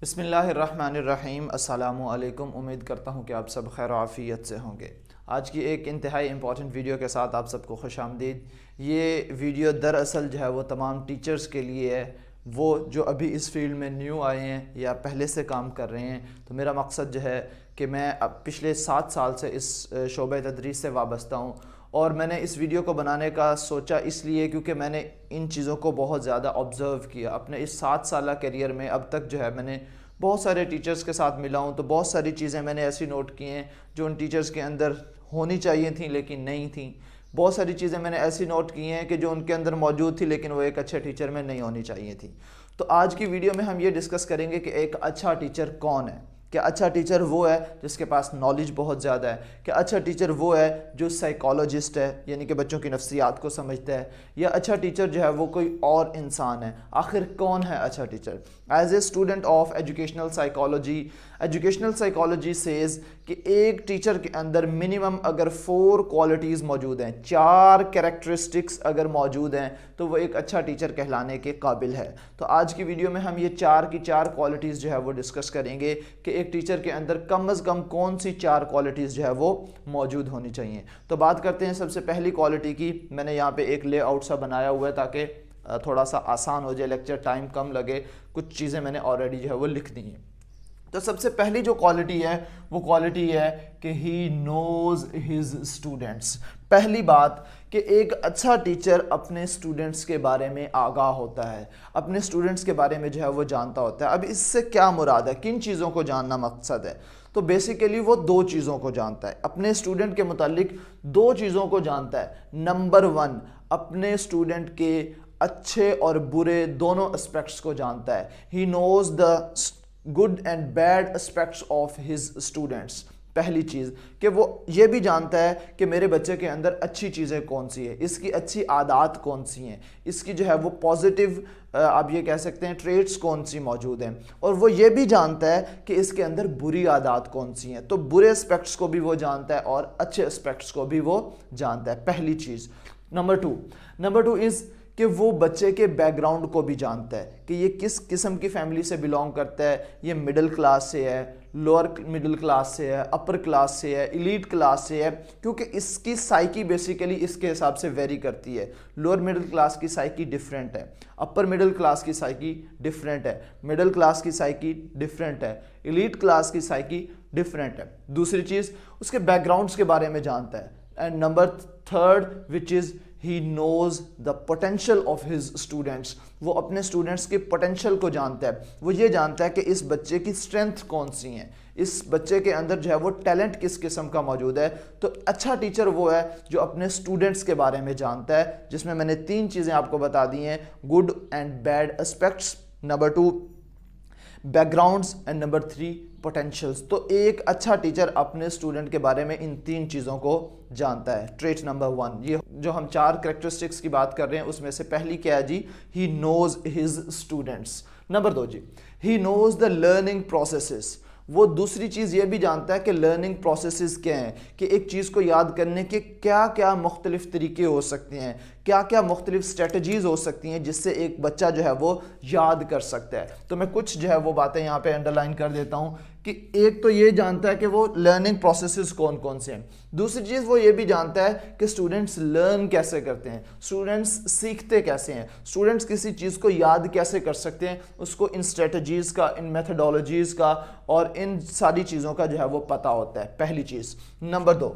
بسم اللہ الرحمن الرحیم۔ السلام علیکم۔ امید کرتا ہوں کہ آپ سب خیر و عافیت سے ہوں گے۔ آج کی ایک انتہائی امپورٹنٹ ویڈیو کے ساتھ آپ سب کو خوش آمدید۔ یہ ویڈیو دراصل جو ہے وہ تمام ٹیچرز کے لیے ہے، وہ جو ابھی اس فیلڈ میں نیو آئے ہیں یا پہلے سے کام کر رہے ہیں۔ تو میرا مقصد جو ہے کہ میں اب پچھلے 7 سال سے اس شعبہ تدریس سے وابستہ ہوں، اور میں نے اس ویڈیو کو بنانے کا سوچا اس لیے کیونکہ میں نے ان چیزوں کو بہت زیادہ آبزرو کیا اپنے اس 7 سالہ کیریئر میں۔ اب تک جو ہے میں نے بہت سارے ٹیچرز کے ساتھ ملا ہوں، تو بہت ساری چیزیں میں نے ایسی نوٹ کی ہیں جو ان ٹیچرز کے اندر ہونی چاہیے تھیں لیکن نہیں تھیں۔ بہت ساری چیزیں میں نے ایسی نوٹ کی ہیں کہ جو ان کے اندر موجود تھی لیکن وہ ایک اچھے ٹیچر میں نہیں ہونی چاہیے تھیں۔ تو آج کی ویڈیو میں ہم یہ ڈسکس کریں گے کہ ایک اچھا ٹیچر کون ہے۔ کہ اچھا ٹیچر وہ ہے جس کے پاس نالج بہت زیادہ ہے، کہ اچھا ٹیچر وہ ہے جو سائیکالوجسٹ ہے، یعنی کہ بچوں کی نفسیات کو سمجھتا ہے، یا اچھا ٹیچر جو ہے وہ کوئی اور انسان ہے۔ آخر کون ہے اچھا teacher? As a student of educational psychology says کہ ایک ٹیچر کے اندر منیمم اگر 4 کوالٹیز موجود ہیں، 4 کریکٹرسٹکس اگر موجود ہیں تو وہ ایک اچھا ٹیچر کہلانے کے قابل ہے۔ تو آج کی ویڈیو میں ہم یہ 4 کی 4 کوالٹیز جو ہے وہ ڈسکس کریں گے کہ ایک ٹیچر کے اندر کم از کم کون سی 4 کوالٹیز جو ہے وہ موجود ہونی چاہیے۔ تو بات کرتے ہیں سب سے پہلی کوالٹی کی۔ میں نے یہاں پہ ایک لے آؤٹ سا بنایا ہوا ہے تاکہ تھوڑا سا آسان ہو جائے، لیکچر ٹائم کم لگے، کچھ چیزیں میں نے آلریڈی جو ہے وہ لکھ دی ہیں۔ تو سب سے پہلی جو کوالٹی ہے وہ کوالٹی ہے کہ ہی نوز ہز اسٹوڈنٹس۔ پہلی بات کہ ایک اچھا ٹیچر اپنے اسٹوڈنٹس کے بارے میں آگاہ ہوتا ہے، اپنے اسٹوڈنٹس کے بارے میں جو ہے وہ جانتا ہوتا ہے۔ اب اس سے کیا مراد ہے، کن چیزوں کو جاننا مقصد ہے؟ تو بیسیکلی وہ 2 چیزوں کو جانتا ہے، اپنے اسٹوڈنٹ کے متعلق 2 چیزوں کو جانتا ہے۔ نمبر 1، اپنے اسٹوڈنٹ کے اچھے اور برے دونوں اسپیکٹس کو جانتا ہے۔ He knows the good and bad aspects of his students. پہلی چیز کہ وہ یہ بھی جانتا ہے کہ میرے بچے کے اندر اچھی چیزیں کون سی ہیں، اس کی اچھی عادات کون سی ہیں، اس کی جو ہے وہ پازیٹیو آپ یہ کہہ سکتے ہیں ٹریٹس کون سی موجود ہیں، اور وہ یہ بھی جانتا ہے کہ اس کے اندر بری عادات کون سی ہیں۔ تو برے اسپیکٹس کو بھی وہ جانتا ہے اور اچھے اسپیکٹس کو بھی وہ جانتا ہے، پہلی چیز۔ نمبر 2 از کہ وہ بچے کے بیک گراؤنڈ کو بھی جانتا ہے کہ یہ کس قسم کی فیملی سے بلونگ کرتا ہے، یہ مڈل کلاس سے ہے، لوور مڈل کلاس سے ہے، اپر کلاس سے ہے، ایلیٹ کلاس سے ہے، کیونکہ اس کی سائیکی بیسیکلی اس کے حساب سے ویری کرتی ہے۔ لوور مڈل کلاس کی سائیکی ڈیفرنٹ ہے، اپر مڈل کلاس کی سائیکی ڈیفرنٹ ہے، مڈل کلاس کی سائیکی ڈیفرنٹ ہے، ایلیٹ کلاس کی سائیکی ڈیفرنٹ ہے۔ دوسری چیز اس کے بیک گراؤنڈس کے بارے میں جانتا ہے۔ And number 3 which is he knows the potential of his students۔ وہ اپنے اسٹوڈنٹس کے پوٹینشیل کو جانتا ہے، وہ یہ جانتا ہے کہ اس بچے کی اسٹرینتھ کون سی ہیں، اس بچے کے اندر جو ہے وہ ٹیلنٹ کس قسم کا موجود ہے۔ تو اچھا ٹیچر وہ ہے جو اپنے اسٹوڈنٹس کے بارے میں جانتا ہے، جس میں نے 3 چیزیں آپ کو بتا دی ہیں، good and bad aspects, number 2 back grounds, and number 3 potentials. تو ایک اچھا ٹیچر اپنے اسٹوڈنٹ کے بارے میں ان 3 چیزوں کو جانتا ہے۔ ٹریٹ نمبر 1، یہ جو ہم 4 کریکٹرسٹکس کی بات کر رہے ہیں اس میں سے پہلی کیا ہے جی؟ He knows his students. Number 2 جی، he knows the learning processes. وہ دوسری چیز یہ بھی جانتا ہے کہ لرننگ پروسیسز کیا ہیں، کہ ایک چیز کو یاد کرنے کے کیا کیا مختلف طریقے ہو سکتے ہیں، کیا کیا مختلف اسٹریٹجیز ہو سکتی ہیں جس سے ایک بچہ جو ہے وہ یاد کر سکتا ہے۔ تو میں کچھ جو ہے وہ باتیں یہاں پہ انڈر لائن کر دیتا ہوں کہ ایک تو یہ جانتا ہے کہ وہ لرننگ پروسیسز کون کون سے ہیں۔ دوسری چیز وہ یہ بھی جانتا ہے کہ اسٹوڈنٹس لرن کیسے کرتے ہیں، اسٹوڈنٹس سیکھتے کیسے ہیں، اسٹوڈنٹس کسی چیز کو یاد کیسے کر سکتے ہیں، اس کو ان اسٹریٹجیز کا، ان میتھڈولوجیز کا اور ان ساری چیزوں کا جو ہے وہ پتہ ہوتا ہے، پہلی چیز۔ نمبر 2،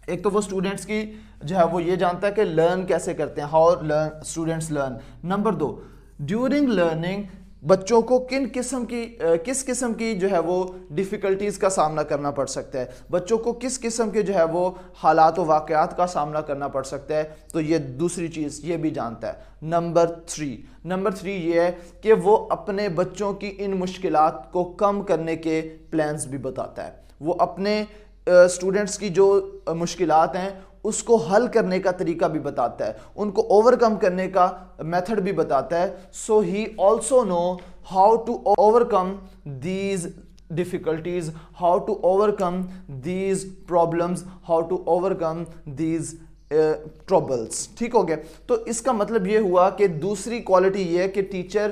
ایک تو وہ اسٹوڈنٹس کی جو ہے وہ یہ جانتا ہے کہ لرن کیسے کرتے ہیں، how students learn. Number 2، during learning بچوں کو کس قسم کی جو ہے وہ ڈیفیکلٹیز کا سامنا کرنا پڑ سکتا ہے، بچوں کو کس قسم کے جو ہے وہ حالات و واقعات کا سامنا کرنا پڑ سکتا ہے، تو یہ دوسری چیز یہ بھی جانتا ہے۔ نمبر 3 یہ ہے کہ وہ اپنے بچوں کی ان مشکلات کو کم کرنے کے پلانز بھی بتاتا ہے، وہ اپنے اسٹوڈنٹس کی جو مشکلات ہیں اس کو حل کرنے کا طریقہ بھی بتاتا ہے، ان کو اوور کم کرنے کا میتھڈ بھی بتاتا ہے۔ So he also know how to overcome these difficulties, how to overcome these problems, how to overcome these troubles. ٹھیک ہو گیا؟ تو اس کا مطلب یہ ہوا کہ دوسری کوالٹی یہ ہے کہ ٹیچر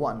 1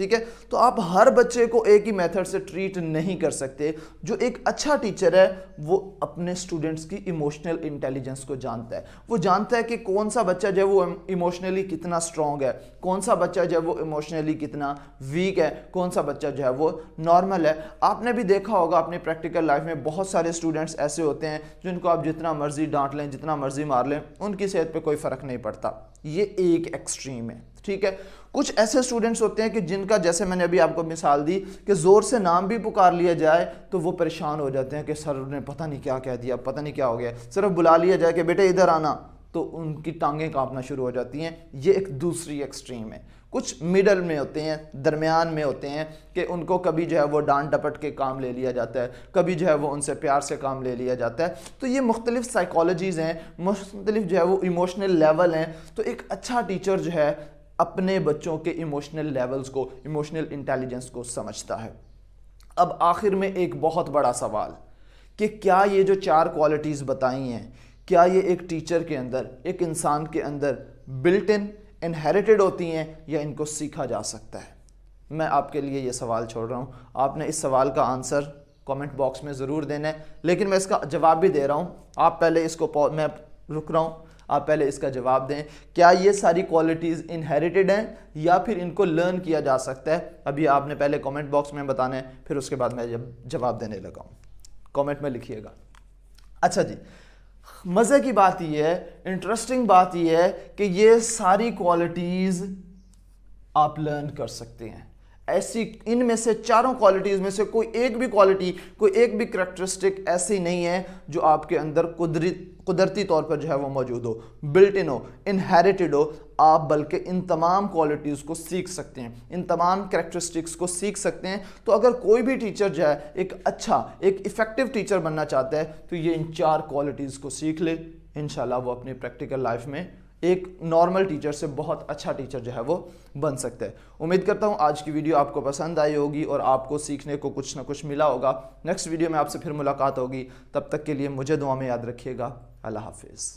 ٹھیک ہے. تو آپ ہر بچے کو ایک ہی میتھڈ سے ٹریٹ نہیں کر سکتے. جو ایک اچھا ٹیچر ہے وہ اپنے اسٹوڈنٹس کی ایموشنل انٹیلیجنس کو جانتا ہے. وہ جانتا ہے کہ کون سا بچہ جو ہے وہ ایموشنلی کتنا اسٹرانگ ہے, کون سا بچہ جو ہے وہ ایموشنلی کتنا ویک ہے, کون سا بچہ جو ہے وہ نارمل ہے. آپ نے بھی دیکھا ہوگا اپنی پریکٹیکل لائف میں بہت سارے اسٹوڈنٹس ایسے ہوتے ہیں جن کو آپ جتنا مرضی ڈانٹ لیں, جتنا مرضی مار لیں, ان کی صحت پہ کوئی فرق نہیں پڑتا. یہ ایک ایکسٹریم ہے. ٹھیک ہے. کچھ ایسے اسٹوڈنٹس ہوتے ہیں کہ جن کا, جیسے میں نے ابھی آپ کو مثال دی, کہ زور سے نام بھی پکار لیا جائے تو وہ پریشان ہو جاتے ہیں کہ سر نے پتہ نہیں کیا کہہ دیا, پتہ نہیں کیا ہو گیا. صرف بلا لیا جائے کہ بیٹے ادھر آنا تو ان کی ٹانگیں کانپنا شروع ہو جاتی ہیں. یہ ایک دوسری ایکسٹریم ہے. کچھ مڈل میں ہوتے ہیں, درمیان میں ہوتے ہیں, کہ ان کو کبھی جو ہے وہ ڈانٹ ڈپٹ کے کام لے لیا جاتا ہے, کبھی جو ہے وہ ان سے پیار سے کام لے لیا جاتا ہے. تو یہ مختلف سائیکالوجیز ہیں, مختلف جو ہے وہ ایموشنل لیول ہیں. تو ایک اچھا ٹیچر جو ہے اپنے بچوں کے ایموشنل لیولز کو, ایموشنل انٹیلیجنس کو سمجھتا ہے. اب آخر میں ایک بہت بڑا سوال کہ کیا یہ جو 4 کوالٹیز بتائی ہیں, کیا یہ ایک ٹیچر کے اندر, ایک انسان کے اندر بلٹ ان, انہیریٹڈ ہوتی ہیں, یا ان کو سیکھا جا سکتا ہے؟ میں آپ کے لیے یہ سوال چھوڑ رہا ہوں. آپ نے اس سوال کا آنسر کامنٹ باکس میں ضرور دینا ہے, لیکن میں اس کا جواب بھی دے رہا ہوں. آپ پہلے اس کو, میں رک رہا ہوں, آپ پہلے اس کا جواب دیں. کیا یہ ساری کوالٹیز انہیریٹڈ ہیں یا پھر ان کو لرن کیا جا سکتا ہے؟ ابھی آپ نے پہلے کامنٹ باکس میں بتانا ہے, پھر اس کے بعد میں جواب دینے لگا ہوں. کامنٹ میں لکھیے گا. اچھا جی, مزے کی بات یہ ہے, انٹرسٹنگ بات یہ ہے کہ یہ ساری کوالٹیز آپ لرن کر سکتے ہیں. ایسی ان میں سے 4 کوالٹیز میں سے کوئی ایک بھی کوالٹی, کوئی ایک بھی کریکٹرسٹک ایسی نہیں ہے جو آپ کے اندر قدرتی طور پر جو ہے وہ موجود ہو, بلٹ ان ہو, انہیریٹڈ ہو. آپ بلکہ ان تمام کوالٹیز کو سیکھ سکتے ہیں, ان تمام کریکٹرسٹکس کو سیکھ سکتے ہیں. تو اگر کوئی بھی ٹیچر جو ہے ایک اچھا, ایک ایفیکٹو ٹیچر بننا چاہتا ہے تو یہ ان 4 کوالٹیز کو سیکھ لے. انشاءاللہ وہ اپنی پریکٹیکل لائف میں ایک نارمل ٹیچر سے بہت اچھا ٹیچر جو ہے وہ بن سکتا ہے. امید کرتا ہوں آج کی ویڈیو آپ کو پسند آئی ہوگی اور آپ کو سیکھنے کو کچھ نہ کچھ ملا ہوگا. نیکسٹ ویڈیو میں آپ سے پھر ملاقات ہوگی. تب تک کے لیے مجھے دعا میں یاد رکھیے گا. اللہ حافظ.